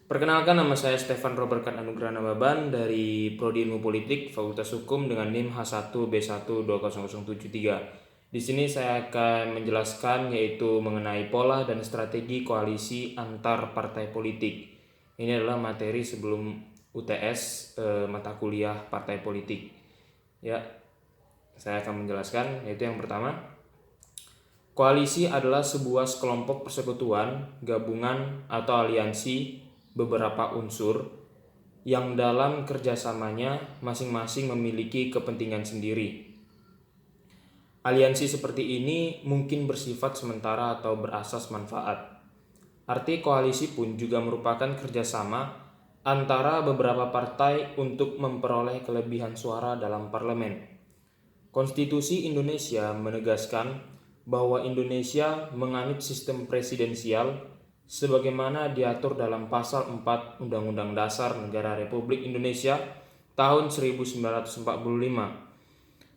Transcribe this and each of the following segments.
Perkenalkan, nama saya Stefan Robert Anugrah Nababan dari Prodi Ilmu Politik Fakultas Hukum dengan NIM H1B12073. Di sini saya akan menjelaskan yaitu mengenai pola dan strategi koalisi antar partai politik. Ini adalah materi sebelum UTS mata kuliah partai politik. Ya, saya akan menjelaskan yaitu yang pertama, koalisi adalah sebuah sekelompok persekutuan, gabungan atau aliansi beberapa unsur yang dalam kerjasamanya masing-masing memiliki kepentingan sendiri. Aliansi seperti ini mungkin bersifat sementara atau berasas manfaat. Arti koalisi pun juga merupakan kerjasama antara beberapa partai untuk memperoleh kelebihan suara dalam parlemen. Konstitusi Indonesia menegaskan bahwa Indonesia menganut sistem presidensial sebagaimana diatur dalam pasal 4 Undang-Undang Dasar Negara Republik Indonesia tahun 1945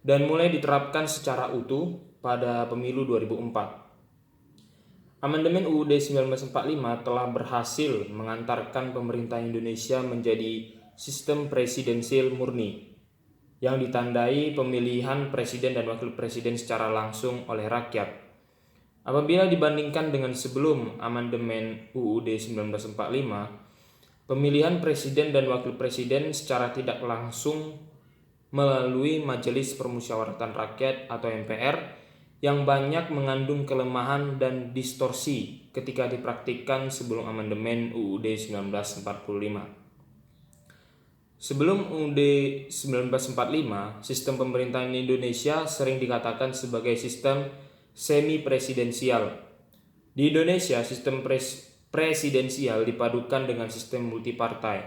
dan mulai diterapkan secara utuh pada pemilu 2004. Amandemen UUD 1945 telah berhasil mengantarkan pemerintah Indonesia menjadi sistem presidensial murni yang ditandai pemilihan presiden dan wakil presiden secara langsung oleh rakyat. Apabila dibandingkan dengan sebelum amandemen UUD 1945, pemilihan presiden dan wakil presiden secara tidak langsung melalui Majelis Permusyawaratan Rakyat atau MPR yang banyak mengandung kelemahan dan distorsi ketika dipraktikkan sebelum amandemen UUD 1945. Sebelum UUD 1945, sistem pemerintahan Indonesia sering dikatakan sebagai sistem semi-presidensial. Di Indonesia, sistem presidensial dipadukan dengan sistem multipartai.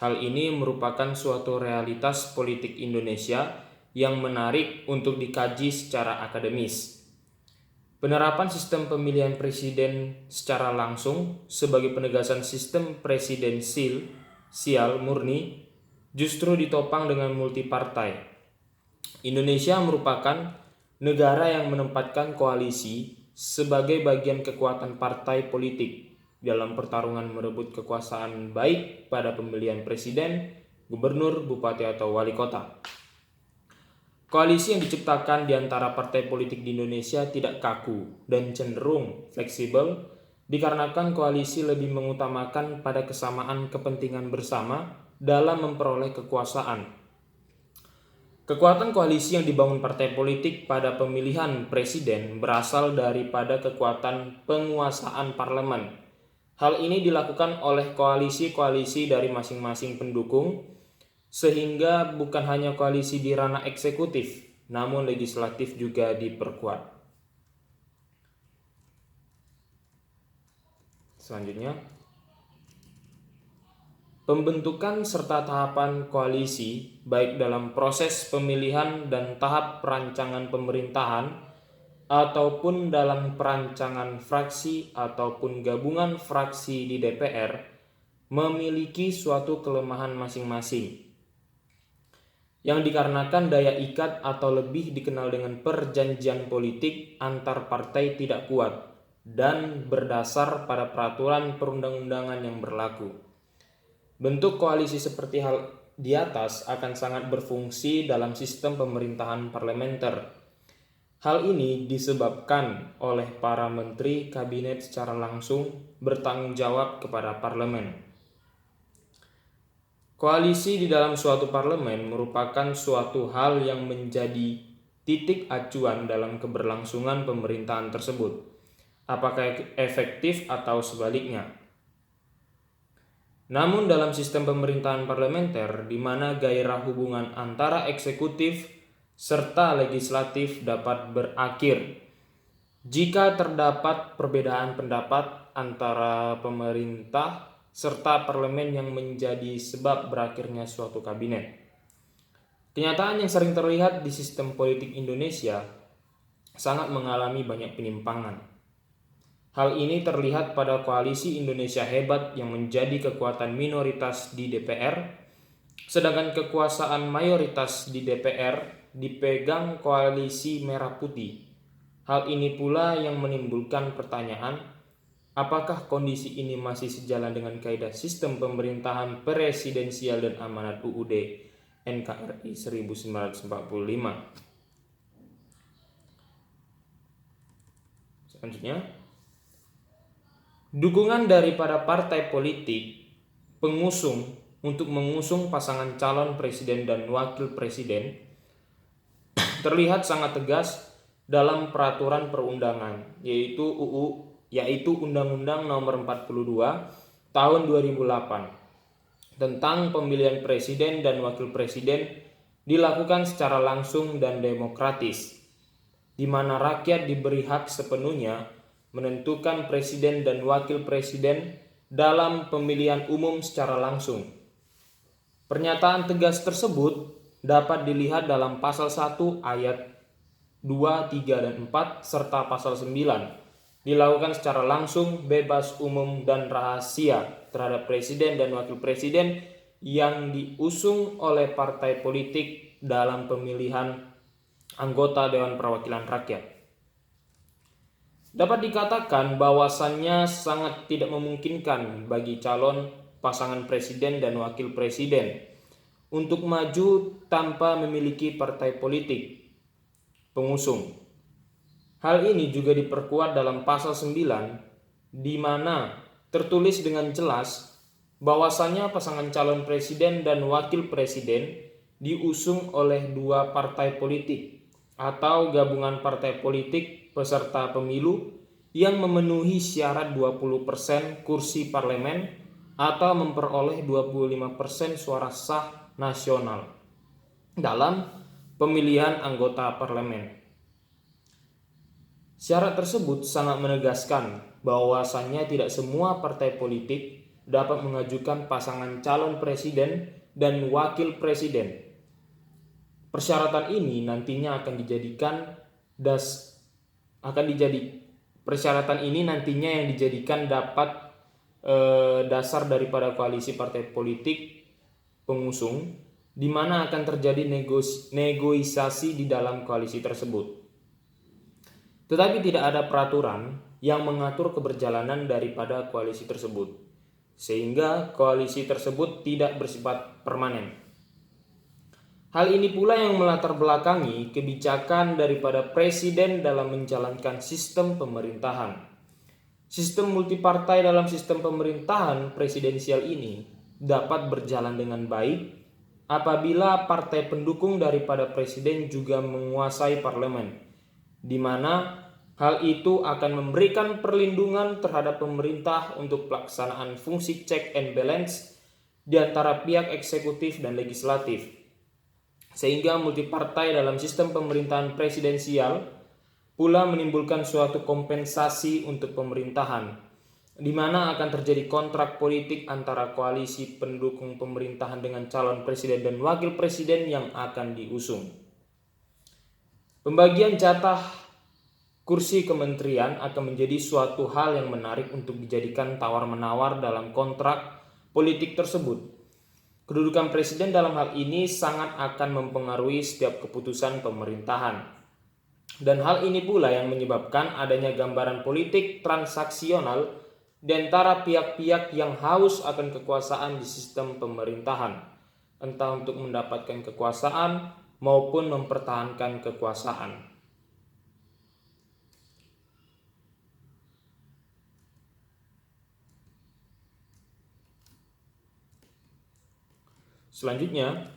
Hal ini merupakan suatu realitas politik Indonesia yang menarik untuk dikaji secara akademis. Penerapan sistem pemilihan presiden secara langsung sebagai penegasan sistem presidensial murni justru ditopang dengan multipartai. Indonesia merupakan negara yang menempatkan koalisi sebagai bagian kekuatan partai politik dalam pertarungan merebut kekuasaan baik pada pemilihan presiden, gubernur, bupati, atau wali kota. Koalisi yang diciptakan di antara partai politik di Indonesia tidak kaku dan cenderung fleksibel dikarenakan koalisi lebih mengutamakan pada kesamaan kepentingan bersama dalam memperoleh kekuasaan. Kekuatan koalisi yang dibangun partai politik pada pemilihan presiden berasal daripada kekuatan penguasaan parlemen. Hal ini dilakukan oleh koalisi-koalisi dari masing-masing pendukung, sehingga bukan hanya koalisi di ranah eksekutif, namun legislatif juga diperkuat. Selanjutnya, pembentukan serta tahapan koalisi, baik dalam proses pemilihan dan tahap perancangan pemerintahan, ataupun dalam perancangan fraksi ataupun gabungan fraksi di DPR, memiliki suatu kelemahan masing-masing, yang dikarenakan daya ikat atau lebih dikenal dengan perjanjian politik antar partai tidak kuat dan berdasar pada peraturan perundang-undangan yang berlaku. Bentuk koalisi seperti hal di atas akan sangat berfungsi dalam sistem pemerintahan parlementer. Hal ini disebabkan oleh para menteri kabinet secara langsung bertanggung jawab kepada parlemen. Koalisi di dalam suatu parlemen merupakan suatu hal yang menjadi titik acuan dalam keberlangsungan pemerintahan tersebut, apakah efektif atau sebaliknya. Namun dalam sistem pemerintahan parlementer, di mana gairah hubungan antara eksekutif serta legislatif dapat berakhir jika terdapat perbedaan pendapat antara pemerintah serta parlemen yang menjadi sebab berakhirnya suatu kabinet. Kenyataan yang sering terlihat di sistem politik Indonesia sangat mengalami banyak penyimpangan. Hal ini terlihat pada koalisi Indonesia Hebat yang menjadi kekuatan minoritas di DPR, sedangkan kekuasaan mayoritas di DPR dipegang koalisi Merah Putih. Hal ini pula yang menimbulkan pertanyaan, Apakah kondisi ini masih sejalan dengan kaidah sistem pemerintahan presidensial dan amanat UUD NKRI 1945? Selanjutnya, dukungan daripada partai politik pengusung untuk mengusung pasangan calon presiden dan wakil presiden terlihat sangat tegas dalam peraturan perundangan, yaitu Undang-Undang Nomor 42 Tahun 2008 tentang pemilihan presiden dan wakil presiden dilakukan secara langsung dan demokratis, di mana rakyat diberi hak sepenuhnya menentukan presiden dan wakil presiden dalam pemilihan umum secara langsung. Pernyataan tegas tersebut dapat dilihat dalam pasal 1 ayat 2, 3, dan 4 serta pasal 9. Dilakukan secara langsung, bebas, umum, dan rahasia terhadap presiden dan wakil presiden yang diusung oleh partai politik dalam pemilihan anggota Dewan Perwakilan Rakyat. Dapat dikatakan bahwasannya sangat tidak memungkinkan bagi calon pasangan presiden dan wakil presiden untuk maju tanpa memiliki partai politik pengusung. Hal ini juga diperkuat dalam pasal 9, di mana tertulis dengan jelas bahwasannya pasangan calon presiden dan wakil presiden diusung oleh dua partai politik atau gabungan partai politik peserta pemilu yang memenuhi syarat 20% kursi parlemen atau memperoleh 25% suara sah nasional dalam pemilihan anggota parlemen. Syarat tersebut sangat menegaskan bahwasannya tidak semua partai politik dapat mengajukan pasangan calon presiden dan wakil presiden. Persyaratan ini nantinya yang dijadikan dapat dasar daripada koalisi partai politik pengusung, di mana akan terjadi negosiasi di dalam koalisi tersebut. Tetapi tidak ada peraturan yang mengatur keberjalanan daripada koalisi tersebut, sehingga koalisi tersebut tidak bersifat permanen. Hal ini pula yang melatar belakangi kebijakan daripada presiden dalam menjalankan sistem pemerintahan. Sistem multipartai dalam sistem pemerintahan presidensial ini dapat berjalan dengan baik apabila partai pendukung daripada presiden juga menguasai parlemen, di mana hal itu akan memberikan perlindungan terhadap pemerintah untuk pelaksanaan fungsi check and balance di antara pihak eksekutif dan legislatif. Sehingga multipartai dalam sistem pemerintahan presidensial pula menimbulkan suatu kompensasi untuk pemerintahan, di mana akan terjadi kontrak politik antara koalisi pendukung pemerintahan dengan calon presiden dan wakil presiden yang akan diusung. Pembagian jatah kursi kementerian akan menjadi suatu hal yang menarik untuk dijadikan tawar-menawar dalam kontrak politik tersebut. Kedudukan presiden dalam hal ini sangat akan mempengaruhi setiap keputusan pemerintahan. Dan hal ini pula yang menyebabkan adanya gambaran politik transaksional di antara pihak-pihak yang haus akan kekuasaan di sistem pemerintahan, entah untuk mendapatkan kekuasaan maupun mempertahankan kekuasaan. Selanjutnya,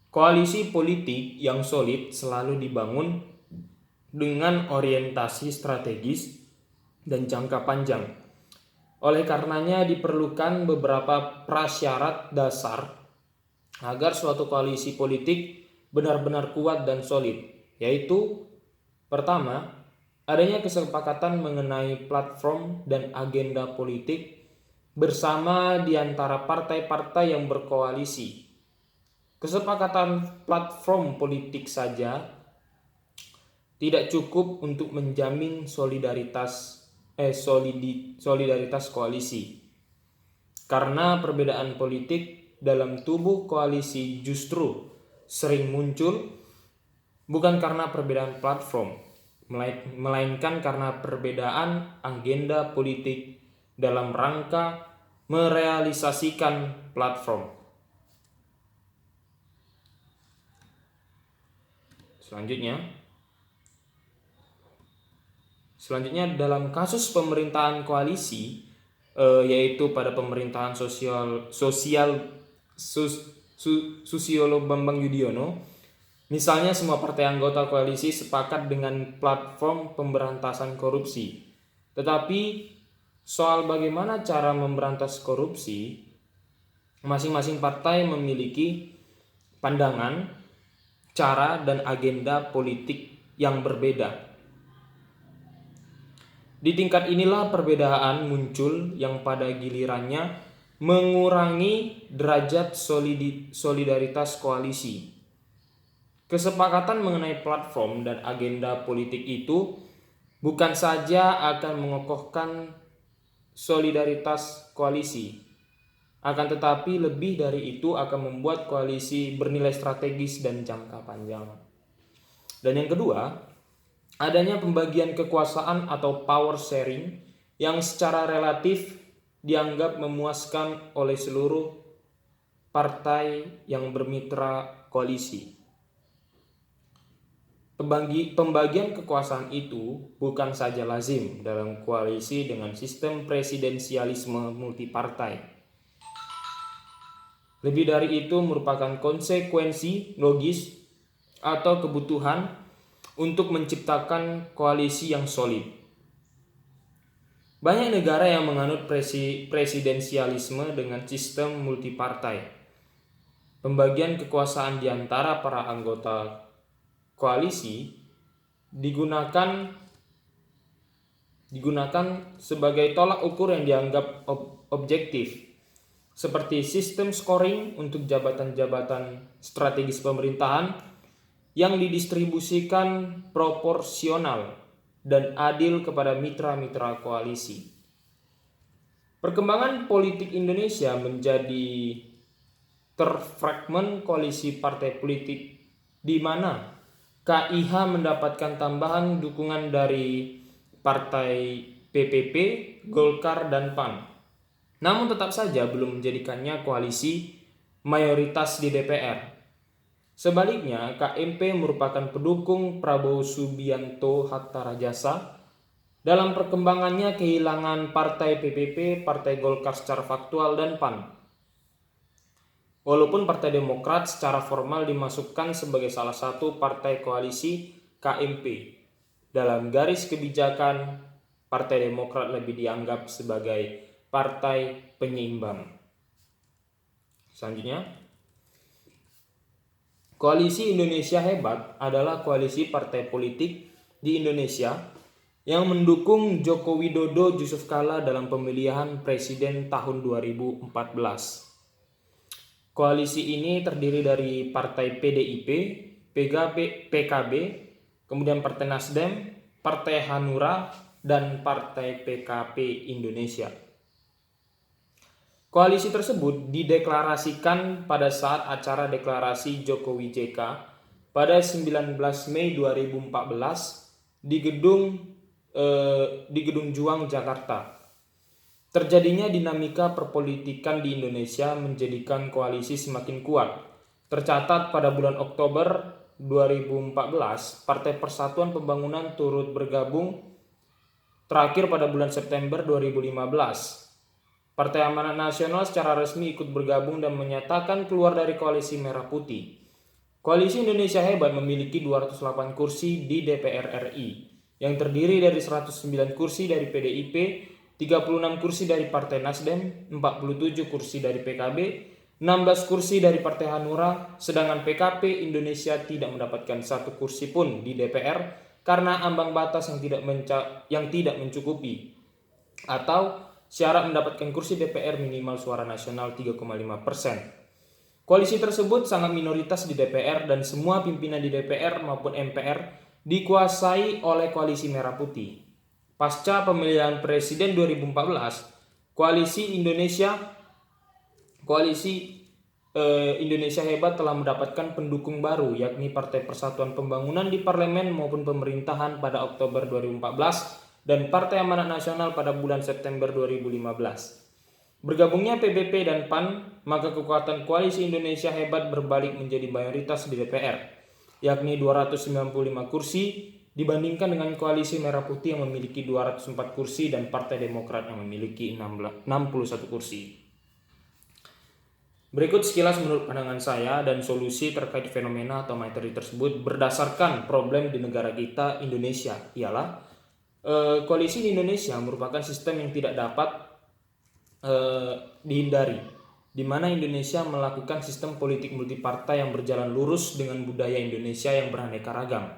koalisi politik yang solid selalu dibangun dengan orientasi strategis dan jangka panjang. Oleh karenanya diperlukan beberapa prasyarat dasar agar suatu koalisi politik benar-benar kuat dan solid, yaitu pertama, adanya kesepakatan mengenai platform dan agenda politik bersama di antara partai-partai yang berkoalisi. Kesepakatan platform politik saja tidak cukup untuk menjamin solidaritas koalisi. Karena perbedaan politik dalam tubuh koalisi justru sering muncul bukan karena perbedaan platform, melainkan karena perbedaan agenda politik dalam rangka merealisasikan platform. Selanjutnya dalam kasus pemerintahan koalisi, yaitu pada pemerintahan Susilo Bambang Yudhoyono, misalnya semua partai anggota koalisi sepakat dengan platform pemberantasan korupsi. Tetapi soal bagaimana cara memberantas korupsi, masing-masing partai memiliki pandangan, cara, dan agenda politik yang berbeda. Di tingkat inilah perbedaan muncul yang pada gilirannya mengurangi derajat solidaritas koalisi. Kesepakatan mengenai platform dan agenda politik itu bukan saja akan mengokohkan solidaritas koalisi, akan tetapi lebih dari itu akan membuat koalisi bernilai strategis dan jangka panjang. Dan yang kedua, adanya pembagian kekuasaan atau power sharing yang secara relatif dianggap memuaskan oleh seluruh partai yang bermitra koalisi. Pembagian kekuasaan itu bukan saja lazim dalam koalisi dengan sistem presidensialisme multipartai. Lebih dari itu merupakan konsekuensi logis atau kebutuhan untuk menciptakan koalisi yang solid. Banyak negara yang menganut presidensialisme dengan sistem multipartai. Pembagian kekuasaan di antara para anggota koalisi digunakan sebagai tolak ukur yang dianggap objektif, seperti sistem scoring untuk jabatan-jabatan strategis pemerintahan yang didistribusikan proporsional dan adil kepada mitra-mitra koalisi. Perkembangan politik Indonesia menjadi terfragmen koalisi partai politik di mana KIH mendapatkan tambahan dukungan dari partai PPP, Golkar, dan PAN. Namun tetap saja belum menjadikannya koalisi mayoritas di DPR. Sebaliknya, KMP merupakan pendukung Prabowo Subianto Hatta Rajasa. Dalam perkembangannya kehilangan partai PPP, partai Golkar secara faktual, dan PAN. Walaupun Partai Demokrat secara formal dimasukkan sebagai salah satu partai koalisi KMP, dalam garis kebijakan Partai Demokrat lebih dianggap sebagai partai penyeimbang. Selanjutnya, Koalisi Indonesia Hebat adalah koalisi partai politik di Indonesia yang mendukung Joko Widodo Yusuf Kala dalam pemilihan presiden tahun 2014. Koalisi ini terdiri dari Partai PDIP, PKB, kemudian Partai Nasdem, Partai Hanura, dan Partai PKP Indonesia. Koalisi tersebut dideklarasikan pada saat acara deklarasi Jokowi JK pada 19 Mei 2014 di Gedung Juang, Jakarta. Terjadinya dinamika perpolitikan di Indonesia menjadikan koalisi semakin kuat. Tercatat pada bulan Oktober 2014, Partai Persatuan Pembangunan turut bergabung. Terakhir pada bulan September 2015. Partai Amanat Nasional secara resmi ikut bergabung dan menyatakan keluar dari koalisi Merah Putih. Koalisi Indonesia Hebat memiliki 208 kursi di DPR RI, yang terdiri dari 109 kursi dari PDIP, 36 kursi dari Partai Nasdem, 47 kursi dari PKB, 16 kursi dari Partai Hanura, sedangkan PKP Indonesia tidak mendapatkan satu kursi pun di DPR karena ambang batas yang tidak mencukupi, atau syarat mendapatkan kursi DPR minimal suara nasional 3,5%. Koalisi tersebut sangat minoritas di DPR dan semua pimpinan di DPR maupun MPR dikuasai oleh koalisi Merah Putih. Pasca pemilihan presiden 2014, koalisi Indonesia Hebat telah mendapatkan pendukung baru, yakni Partai Persatuan Pembangunan di parlemen maupun pemerintahan pada Oktober 2014 dan Partai Amanat Nasional pada bulan September 2015. Bergabungnya PBP dan PAN, maka kekuatan koalisi Indonesia Hebat berbalik menjadi mayoritas di DPR, yakni 295 kursi dibandingkan dengan koalisi Merah Putih yang memiliki 204 kursi dan Partai Demokrat yang memiliki 61 kursi. Berikut sekilas menurut pandangan saya dan solusi terkait fenomena atau materi tersebut berdasarkan problem di negara kita Indonesia. Ialah koalisi di Indonesia merupakan sistem yang tidak dapat dihindari, di mana Indonesia melakukan sistem politik multipartai yang berjalan lurus dengan budaya Indonesia yang beraneka ragam.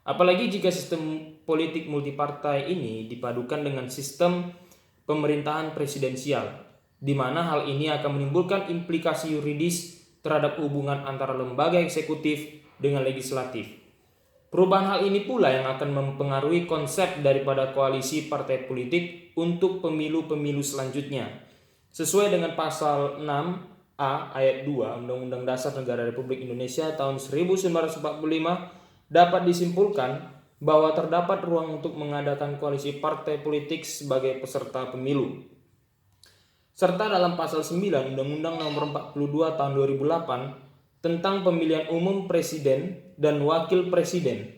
Apalagi jika sistem politik multipartai ini dipadukan dengan sistem pemerintahan presidensial, di mana hal ini akan menimbulkan implikasi yuridis terhadap hubungan antara lembaga eksekutif dengan legislatif. Perubahan hal ini pula yang akan mempengaruhi konsep daripada koalisi partai politik untuk pemilu-pemilu selanjutnya. Sesuai dengan pasal 6A ayat 2 Undang-Undang Dasar Negara Republik Indonesia tahun 1945, dapat disimpulkan bahwa terdapat ruang untuk mengadakan koalisi partai politik sebagai peserta pemilu. Serta dalam pasal 9 Undang-Undang Nomor 42 Tahun 2008 tentang pemilihan umum presiden dan wakil presiden,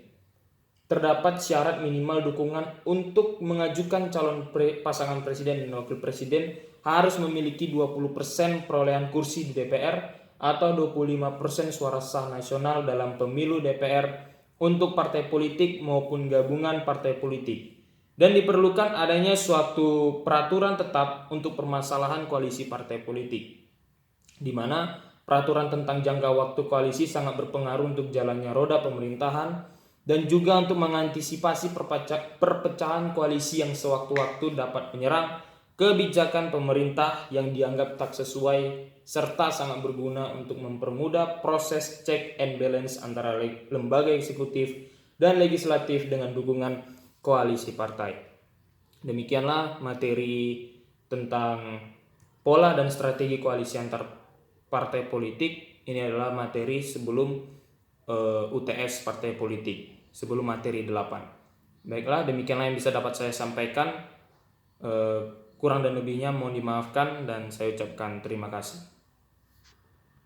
terdapat syarat minimal dukungan untuk mengajukan calon pasangan presiden dan wakil presiden harus memiliki 20% perolehan kursi di DPR atau 25% suara sah nasional dalam pemilu DPR untuk partai politik maupun gabungan partai politik. Dan diperlukan adanya suatu peraturan tetap untuk permasalahan koalisi partai politik, di mana peraturan tentang jangka waktu koalisi sangat berpengaruh untuk jalannya roda pemerintahan dan juga untuk mengantisipasi perpecahan koalisi yang sewaktu-waktu dapat menyerang kebijakan pemerintah yang dianggap tak sesuai serta sangat berguna untuk mempermudah proses check and balance antara lembaga eksekutif dan legislatif dengan dukungan koalisi partai. Demikianlah materi tentang pola dan strategi koalisi antar partai politik. Ini adalah materi sebelum UTS partai politik, sebelum materi 8. Baiklah, demikianlah yang bisa dapat saya sampaikan. Kurang dan lebihnya mohon dimaafkan dan saya ucapkan terima kasih.